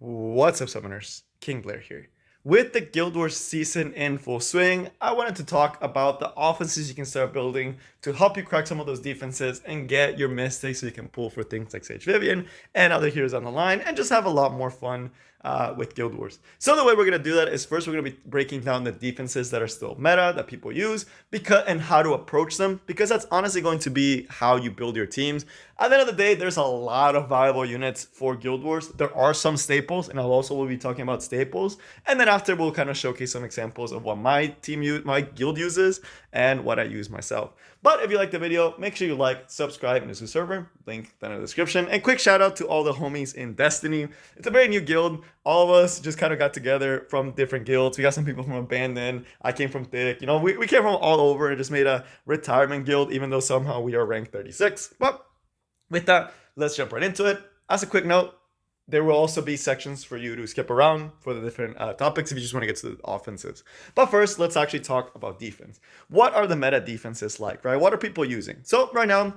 What's up, Summoners? King Blair here. With the Guild Wars season in full swing, I wanted to talk about the offenses you can start building to help you crack some of those defenses and get your mystics so you can pull for things like Sage Vivian and other heroes on the line and just have a lot more fun with Guild Wars. So the way we're going to do that is first we're going to be breaking down the defenses that are still meta, that people use, and how to approach them, because that's honestly going to be how you build your teams. At the end of the day, there's a lot of viable units for Guild Wars. There are some staples, and I'll also will be talking about staples. And then after, we'll kind of showcase some examples of what my guild uses and what I use myself. But if you like the video, make sure you like, subscribe, and this is server, link down in the description. And quick shout out to all the homies in Destiny. It's a very new guild. All of us just kind of got together from different guilds. We got some people from Abandon. I came from Thick. You know, we came from all over and just made a retirement guild, even though somehow we are ranked 36. But with that, let's jump right into it. As a quick note, there will also be sections for you to skip around for the different topics if you just want to get to the offenses. But first, let's actually talk about defense. What are the meta defenses like, right? What are people using? So right now,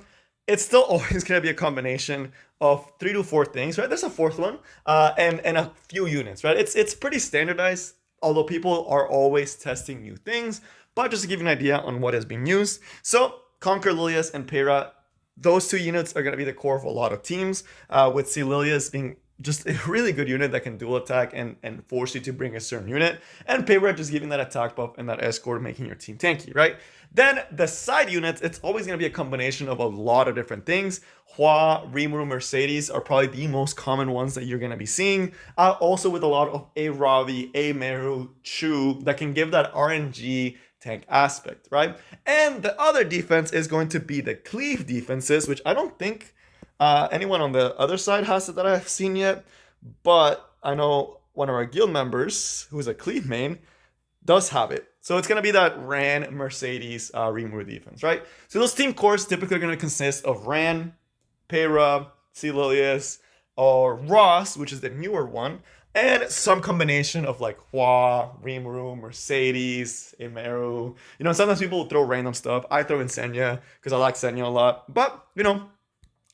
it's still always going to be a combination of 3 to 4 things, right? There's a fourth one and a few units, right? It's pretty standardized, although people are always testing new things. But just to give you an idea on what is being used. So Conquer Lilias and Pyrrha, those 2 units are going to be the core of a lot of teams, with Lilias being just a really good unit that can dual attack and force you to bring a certain unit, and Pyrrha just giving that attack buff and that escort, making your team tanky, right? Then the side units, it's always going to be a combination of a lot of different things. Hua, Rimuru, Mercedes are probably the most common ones that you're going to be seeing. Also with a lot of a Ravi, a Meru, Chu that can give that RNG tank aspect, right? And the other defense is going to be the cleave defenses, which I don't think anyone on the other side has it that I've seen yet, but I know one of our guild members, who's a cleave main, does have it. So it's going to be that Ran, Mercedes, Rimuru defense, right? So those team cores typically are going to consist of Ran, Pyrrha, Lilias, or Ross, which is the newer one, and some combination of like Hua, Rimuru, Mercedes, Emeru. You know, sometimes people will throw random stuff. I throw in Senya because I like Senya a lot. But, you know,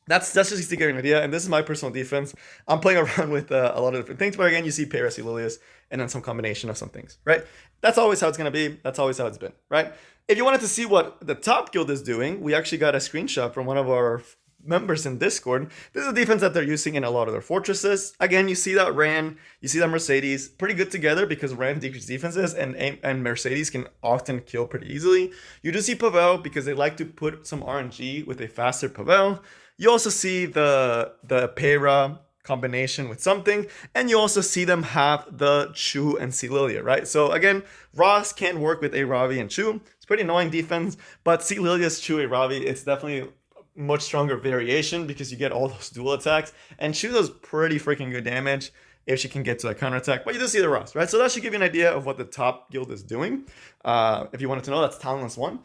that's just to get an idea, and this is my personal defense. I'm playing around with a lot of different things, but again, you see Pyrrha, Lilias, and then some combination of some things, right? That's always how it's going to be. That's always how it's been, right? If you wanted to see what the top guild is doing, we actually got a screenshot from one of our members in Discord. This is a defense that they're using in a lot of their fortresses. Again, you see that Ran, you see that Mercedes, pretty good together because Ran decreases defenses and Mercedes can often kill pretty easily. You do see Pavel because they like to put some RNG with a faster Pavel. You also see the Pyrrha combination with something, and you also see them have the Chu and Lilia, right? So again, Ross can work with a Ravi and Chu. It's pretty annoying defense, but Lilia's Chu, a Ravi, it's definitely much stronger variation because you get all those dual attacks, and Chu does pretty freaking good damage if she can get to that counter attack. But you do see the Ross, right? So that should give you an idea of what the top guild is doing. If you wanted to know, that's Talentless 1.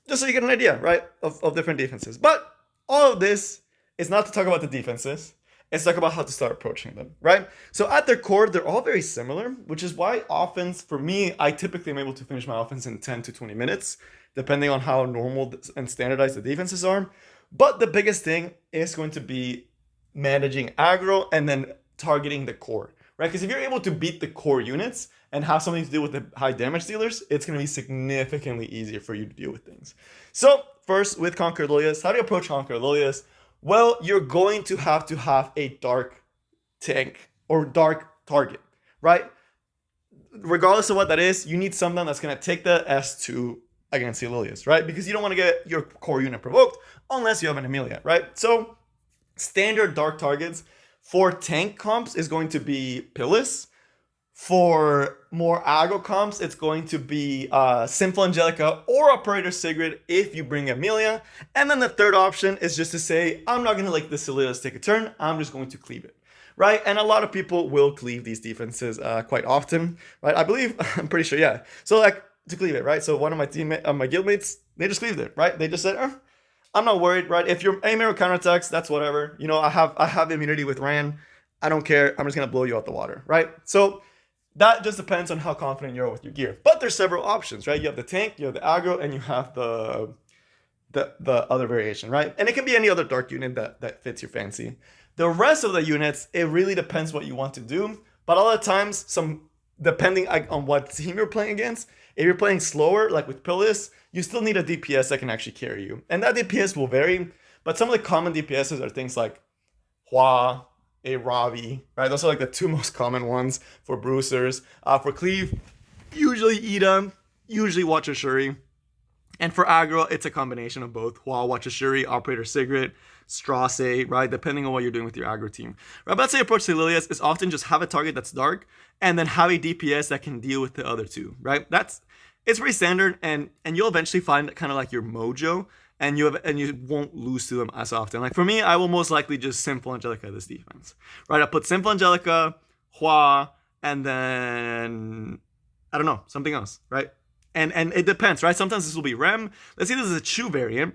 Just so you get an idea, right, of different defenses. But all of this is not to talk about the defenses. It's talk about how to start approaching them, right? So at their core, they're all very similar, which is why offense, for me, I typically am able to finish my offense in 10 to 20 minutes, depending on how normal and standardized the defenses are. But the biggest thing is going to be managing aggro and then targeting the core, right? Because if you're able to beat the core units and have something to do with the high damage dealers, it's going to be significantly easier for you to deal with things. So first, with Conquer Lilias, how do you approach Conquer Lilias? Well, you're going to have a dark tank or dark target, right? Regardless of what that is, you need something that's going to take the S2 against Lilias, right? Because you don't want to get your core unit provoked unless you have an Amelia, right? So standard dark targets for tank comps is going to be Pillis. For more aggro comps, it's going to be Sinful Angelica or Operator Sigrid if you bring Amelia. And then the third option is just to say, I'm not going to let the Lilias take a turn. I'm just going to cleave it, right? And a lot of people will cleave these defenses quite often, right? I believe, I'm pretty sure, yeah. So like to cleave it, right? So one of my my guildmates, they just cleaved it, right? They just said, I'm not worried, right? If your Aemir counterattacks, that's whatever. You know, I have immunity with Ran. I don't care. I'm just going to blow you out the water, right? So that just depends on how confident you are with your gear. But there's several options, right? You have the tank, you have the aggro, and you have the other variation, right? And it can be any other dark unit that fits your fancy. The rest of the units, it really depends what you want to do. But a lot of times, depending on what team you're playing against, if you're playing slower, like with Pilis, you still need a DPS that can actually carry you. And that DPS will vary, but some of the common DPSs are things like Hua, a Ravi, right? Those are like the two most common ones for bruisers. For cleave, usually Ida, usually Watcher Shuri. And for aggro, it's a combination of both. Hua, Watcher Shuri, Operator Sigrid, Strasse, right? Depending on what you're doing with your aggro team. Right, but let's say approach to Lilias is often just have a target that's dark and then have a DPS that can deal with the other two, right? It's pretty standard, and you'll eventually find kind of like your mojo, and you won't lose to them as often. Like for me, I will most likely just Simple Angelica this defense, right? I put Simple Angelica, Hua, and then I don't know, something else, right? And it depends, right? Sometimes this will be Rem. Let's say this is a Chu variant,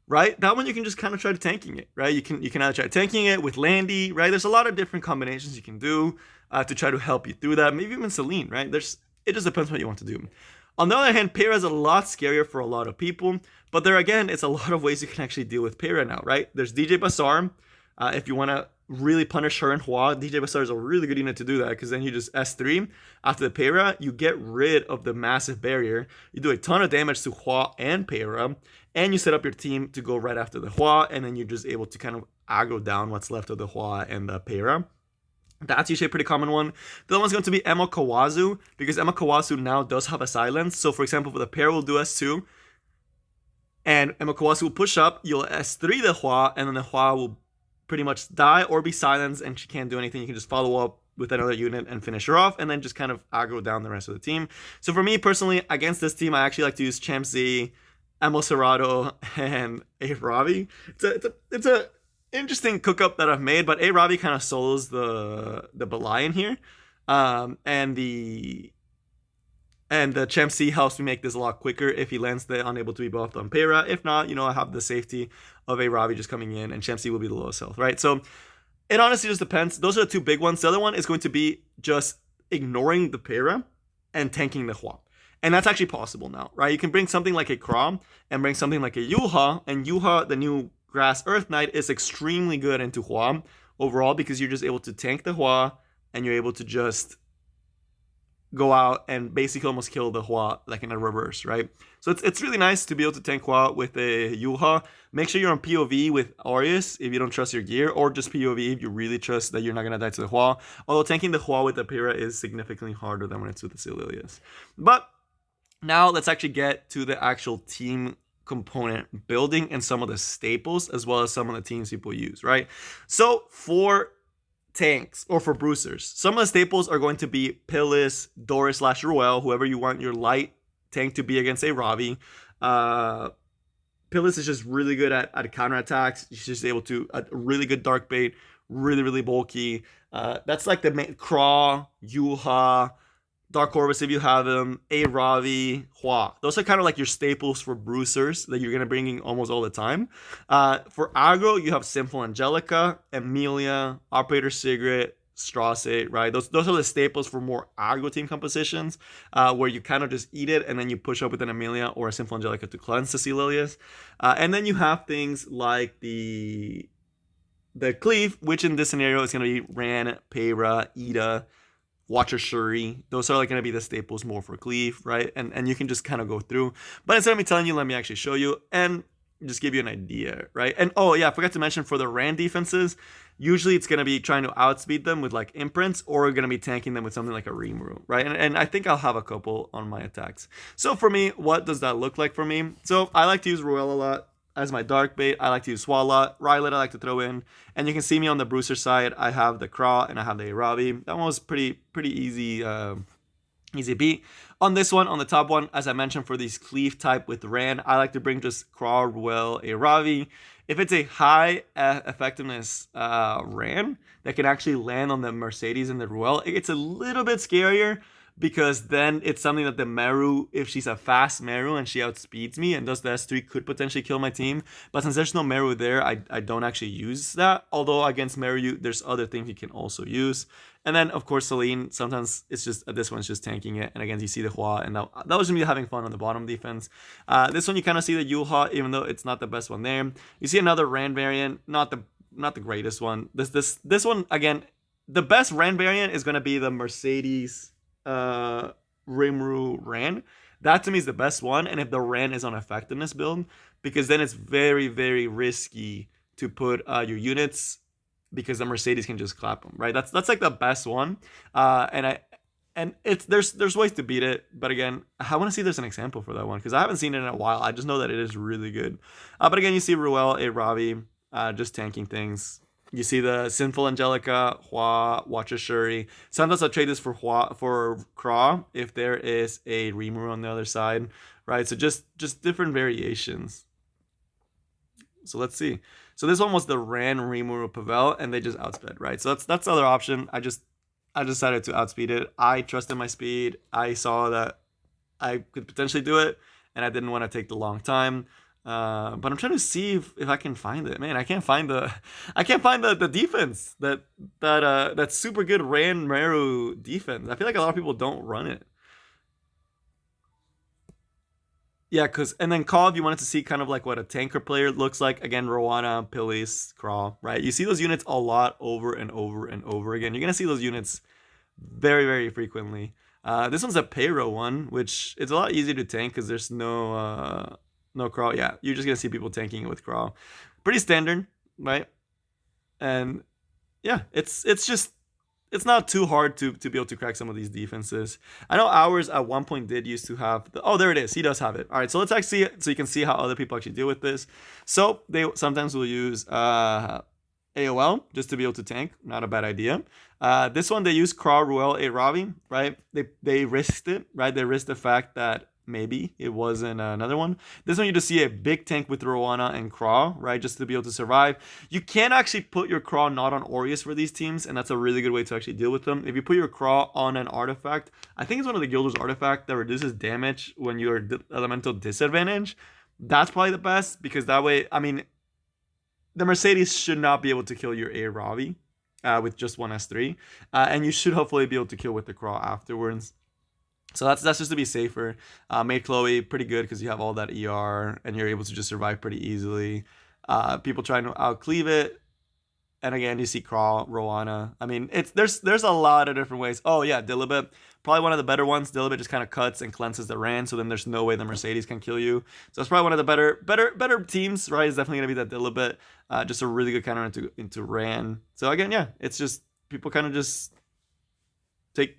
right? That one you can just kind of try to tanking it, right? You can either try tanking it with Landy, right? There's a lot of different combinations you can do to try to help you through that. Maybe even Celine, right? It just depends what you want to do. On the other hand, Pyrrha is a lot scarier for a lot of people, but there again, it's a lot of ways you can actually deal with Pyrrha now, right? There's DJ Basar. If you want to really punish her and Hua, DJ Basar is a really good unit to do that, because then you just S3 after the Pyrrha, you get rid of the massive barrier, you do a ton of damage to Hua and Pyrrha, and you set up your team to go right after the Hua, and then you're just able to kind of aggro down what's left of the Hua and the Pyrrha. That's usually a pretty common one. The other one's going to be Emma Kawazu, because Emma Kawazu now does have a silence. So for example, for the Pyrrha, we'll do S2, and Emma Kawazu will push up, you'll S3 the Hua, and then the Hua will pretty much die or be silenced, and she can't do anything. You can just follow up with another unit and finish her off, and then just kind of aggro down the rest of the team. So for me personally, against this team, I actually like to use Champ Z, Emo Serrato, and a Ravi. It's a interesting cook-up that I've made, but a Ravi kind of solos the Belian here, and the Champ C helps me make this a lot quicker if he lands the unable to be buffed on Pyrrha. If not, I have the safety of a Ravi just coming in, and Champ C will be the lowest health, right? So it honestly just depends. Those are the two big ones. The other one is going to be just ignoring the Pyrrha and tanking the Hua. And that's actually possible now, right? You can bring something like a Krom and bring something like a Yuha, and Yuha, the new Grass Earth Knight, is extremely good into Hua overall, because you're just able to tank the Hua, and you're able to just go out and basically almost kill the Hua like in a reverse, right? So it's really nice to be able to tank Hua with a Yuha. Make sure you're on POV with Aureus if you don't trust your gear, or just POV if you really trust that you're not going to die to the Hua. Although tanking the Hua with the Pyrrha is significantly harder than when it's with the Sililius. But now let's actually get to the actual team component building and some of the staples, as well as some of the teams people use, right? So for tanks, or for bruisers, some of the staples are going to be Pilis, Doris / Ruel, whoever you want your light tank to be against a Ravi. Pilis is just really good at counterattacks. She's just able to a really good dark bait, really bulky. That's like the main Craw, Yuha, Dark Corvus if you have them, a Ravi, Hua. Those are kind of like your staples for bruisers that you're going to bring in almost all the time. For aggro, you have Simple Angelica, Emilia, Operator Sigrid, Strasse, right? Those are the staples for more aggro team compositions, where you kind of just eat it and then you push up with an Emilia or a Simple Angelica to cleanse the Sililius. And then you have things like the Cleave, which in this scenario is going to be Ran, Pyrrha, Ida, Watcher Shuri. Those are like going to be the staples more for Cleave, right? And you can just kind of go through. But instead of me telling you, let me actually show you and just give you an idea, right? And oh yeah, I forgot to mention for the Rand defenses, usually it's going to be trying to outspeed them with like imprints, or going to be tanking them with something like a Rimuru, right? And I think I'll have a couple on my attacks. So for me, what does that look like for me? So I like to use Ruel a lot as my dark bait. I like to use Swala. Rylet I like to throw in. And you can see me on the bruiser side. I have the Craw and I have the Arabi. That one was pretty easy easy beat. On this one, on the top one, as I mentioned, for these Cleave type with Ran, I like to bring just Craw, Ruel, Arabi. If it's a high effectiveness Ran that can actually land on the Mercedes and the Ruel, it's a little bit scarier, because then it's something that the Meru, if she's a fast Meru and she outspeeds me and does the S3, could potentially kill my team. But since there's no Meru there, I don't actually use that. Although against Meru, there's other things you can also use. And then, of course, Celine, sometimes it's just, this one's just tanking it. And again, you see the Hua, and that was me having fun on the bottom defense. This one, you kind of see the Yuha, even though it's not the best one there. You see another Rand variant, not the not the greatest one. This one again, the best Ran variant is gonna be the Mercedes Rimuru Ran. That to me is the best one. And if the Ran is on effectiveness build, because then it's very, very risky to put your units, because the Mercedes can just clap them, right? That's like the best one. And it's there's ways to beat it, but again, I want to see there's an example for that one because I haven't seen it in a while. I just know that it is really good. But again, you see Ruel, a Ravi, just tanking things. You see the Sinful Angelica, Hua, Watcher Shuri. Sometimes I'll trade this for Hua for Craw if there is a Rimuru on the other side, right? So just different variations. So let's see. So this one was the Ran Rimuru Pavel, and they just outsped, right? So that's the other option. I decided to outspeed it. I trusted my speed. I saw that I could potentially do it, and I didn't want to take the long time. But I'm trying to see if I can find it. Man, I can't find the defense that super good Ran Meru defense. I feel like a lot of people don't run it. Yeah, and then Call, if you wanted to see kind of like what a tanker player looks like, again, Rowana, Pilis, Crawl, right? You see those units a lot over and over and over again. You're going to see those units very, very frequently. This one's a Payro one, which it's a lot easier to tank because there's no Crawl. Yeah, you're just going to see people tanking it with Crawl. Pretty standard, right? And yeah, it's not too hard to be able to crack some of these defenses. I know ours at one point did used to have oh, there it is. He does have it. All right, so let's actually so you can see how other people actually deal with this. So they sometimes will use AOL just to be able to tank. Not a bad idea. This one they use Craw, Ruel, a Ravi, right? They risked it, right? They risked the fact that maybe it wasn't another one. This one you just see a big tank with Rowana and Craw, right? Just to be able to survive. You can actually put your Craw not on Aureus for these teams, and that's a really good way to actually deal with them. If you put your Craw on an artifact, I think it's one of the Guilders artifact that reduces damage when you're elemental disadvantage. That's probably the best, because that way, I mean, the Mercedes should not be able to kill your A Ravi with just one S3, and you should hopefully be able to kill with the Craw afterwards. So that's just to be safer. Made Chloe pretty good because you have all that ER and you're able to just survive pretty easily. People trying to outcleave it, and again you see Crawl, Rowana. I mean, there's a lot of different ways. Oh yeah, Dilibet, probably one of the better ones. Dilibet just kind of cuts and cleanses the Ran, so then there's no way the Mercedes can kill you. So it's probably one of the better teams, right? It's definitely gonna be that Dilibet. Just a really good counter into Ran. So again, yeah, it's just people kind of just tank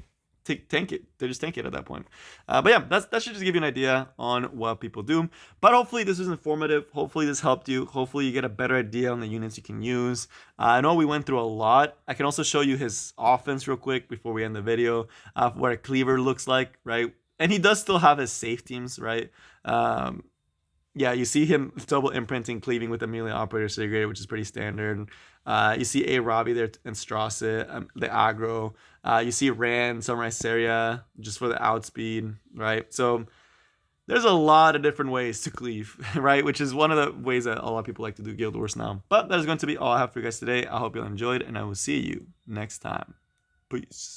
it. They just tank it at that point. But yeah, that should just give you an idea on what people do. But hopefully this was informative. Hopefully this helped you. Hopefully you get a better idea on the units you can use. I know we went through a lot. I can also show you his offense real quick before we end the video, what a cleaver looks like, right? And he does still have his safe teams, right? Yeah, you see him double imprinting, cleaving with Amelia Operator Sigrid, which is pretty standard. You see A Ravi there and Strasse, the aggro. You see Ran, Samurai Seria, just for the outspeed, right? So there's a lot of different ways to cleave, right? Which is one of the ways that a lot of people like to do Guild Wars now. But that is going to be all I have for you guys today. I hope you all enjoyed, and I will see you next time. Peace.